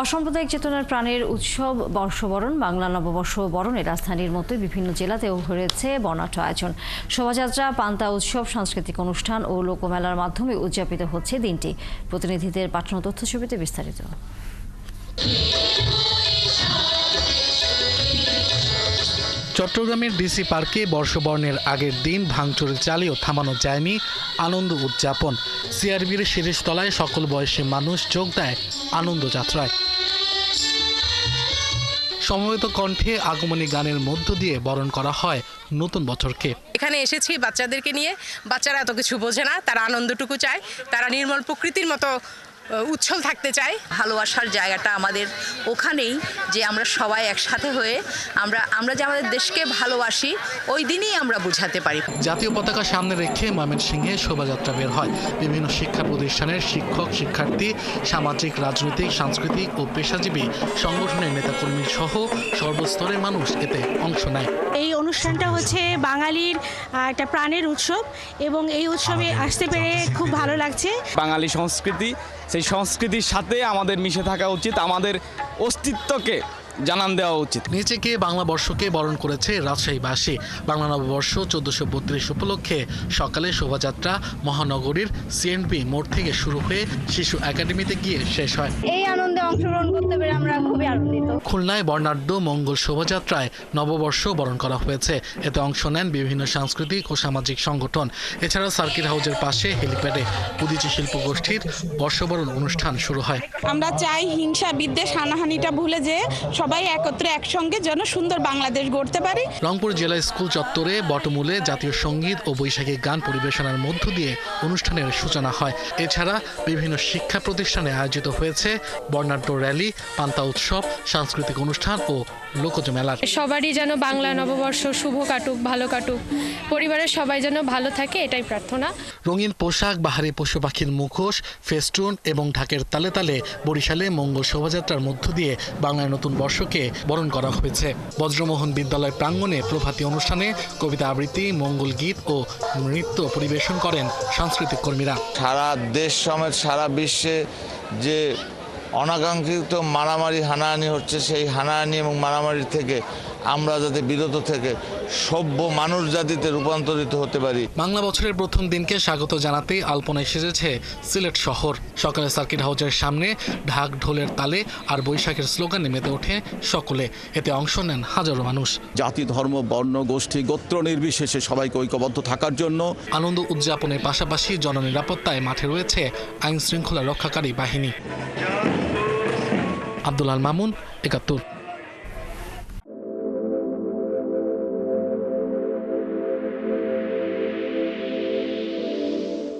অসাম্প্রদায়িক চেতনার প্রাণের উৎসব বর্ষবরণ বাংলা নববর্ষ বরণে রাজধানীর মতোই বিভিন্ন জেলাতেও হয়েছে বর্ণাঢ্য আয়োজন। শোভাযাত্রা, পান্তা উৎসব, সাংস্কৃতিক অনুষ্ঠান ও লোকমেলার মাধ্যমে উদযাপিত হচ্ছে দিনটি। প্রতিনিধিদের পাঠানো তথ্যছবিতে বিস্তারিত। চট্টগ্রামের ডিসি পার্কে বর্ষবরণের আগের দিন ভাঙচুরের চালিয়েও থামানো যায়নি আনন্দ উদযাপন। সিআরবির শিরিষতলায় সকল বয়সী মানুষ যোগ দেয় আনন্দ যাত্রায়। সমবেত কণ্ঠে আগমনী গানের মধ্য দিয়ে বরণ করা হয় নতুন বছরকে। এখানে এসেছি বাচ্চাদেরকে নিয়ে। বাচ্চারা এত কিছু বোঝে না, তারা আনন্দটুকু চায়, তারা নির্মল প্রকৃতির মতো উচ্ছল থাকতে চায়। ভালোবাসার জায়গাটা আমাদের ওখানেই, যে আমরা সবাই একসাথে হয়ে আমরা যে আমাদের দেশকে ভালোবাসি ওই দিনই আমরা বোঝাতে পারি। জাতীয় পতাকা সামনে রেখে ময়মনসিংহে শোভাযাত্রা বের হয়। বিভিন্ন শিক্ষা প্রতিষ্ঠানের শিক্ষক, শিক্ষার্থী, সামাজিক, রাজনৈতিক, সাংস্কৃতিক ও পেশাজীবী সংগঠনের নেতাকর্মী সহ সর্বস্তরের মানুষ এতে অংশ নেয়। এই অনুষ্ঠানটা হচ্ছে বাঙালির একটা প্রাণের উৎসব এবং এই উৎসবে আসতে পেরে খুব ভালো লাগছে। বাঙালি সংস্কৃতি, সেই সংস্কৃতির সাথে আমাদের মিশে থাকা উচিত, আমাদের অস্তিত্বকে জানান দেওয়া উচিত। নিজেকে বাংলা বর্ষকে বরণ করেছে রাজশাহীবাসী। বাংলা নববর্ষ 1432 উপলক্ষে সকালে শোভাযাত্রা মহানগরীর সিএনপি মোড় থেকে শুরু হয়ে শিশু একাডেমিতে গিয়ে শেষ হয়। এই আনন্দে অংশগ্রহণ করতে পেরে আমরা খুবই আনন্দিত। খুলনায় বর্ণাঢ্য মঙ্গল শোভাযাত্রায় নববর্ষ বরণ করা হয়েছে। এতে অংশ নেন বিভিন্ন সাংস্কৃতিক ও সামাজিক সংগঠন। এছাড়া সার্কিট হাউসের পাশে হেলিপ্যাডে উদীচী শিল্পগোষ্ঠীর বর্ষবরণ অনুষ্ঠান শুরু হয়। আমরা চাই হিংসা, বিদ্বেষ, হানাহানিটা ভুলে যে সবাই একত্রে একসঙ্গে যেন সুন্দর বাংলাদেশ গড়তে পারি। রংপুর জেলা স্কুল চত্বরে বটমূলে জাতীয় সঙ্গীত ও বৈশাখী গান পরিবেশনার মধ্য দিয়ে অনুষ্ঠানের সূচনা হয়। এছাড়া বিভিন্ন শিক্ষা প্রতিষ্ঠানে আয়োজিত হয়েছে বর্ণাঢ্য র্যালি, পান্তা উৎসব, সাংস্কৃতিক অনুষ্ঠান ও লোকজ মেলা। সবারই যেন বাংলা নববর্ষ শুভ কাটুক, ভালো কাটুক, পরিবারের সবাই যেন ভালো থাকে, এটাই প্রার্থনা। রঙিন পোশাক, বাহারি পশু পাখির মুখোশ, ফেস্টুন এবং ঢাকের তালে তালে বরিশালে মঙ্গল শোভাযাত্রার মধ্য দিয়ে বাংলার নতুন বর্ষকে বরণ করা হয়েছে। বজ্রমোহন বিদ্যালয় প্রাঙ্গণে প্রভাতী অনুষ্ঠানে কবিতা আবৃত্তি, মঙ্গল গীত ও নৃত্য পরিবেশন করেন সাংস্কৃতিক কর্মীরা। সারা দেশ সমেত সারা বিশ্বে যে অনাকাঙ্ক্ষিত মারামারি হানাহানি হচ্ছে, সেই হানাহানি এবং মারামারি থেকে আমরা যাতে বিরত থেকে সভ্য মানুষ জাতিতে রূপান্তরিত হতে পারি। বাংলা বছরের প্রথম দিনকে স্বাগত জানাতে আলপনায় সেজেছে সিলেট শহর। সকালে সার্কিট হাউসের সামনে ঢাক ঢোলের তালে আর বৈশাখের স্লোগানে মেতে ওঠে সকলে। এতে অংশ নেন হাজারো মানুষ। জাতি, ধর্ম, বর্ণ, গোষ্ঠী, গোত্র নির্বিশেষে সবাইকে ঐক্যবদ্ধ থাকার জন্য আনন্দ উদযাপনের পাশাপাশি জননিরাপত্তায় মাঠে রয়েছে আইন শৃঙ্খলা রক্ষাকারী বাহিনী। আব্দুল আল মামুন, ৭১।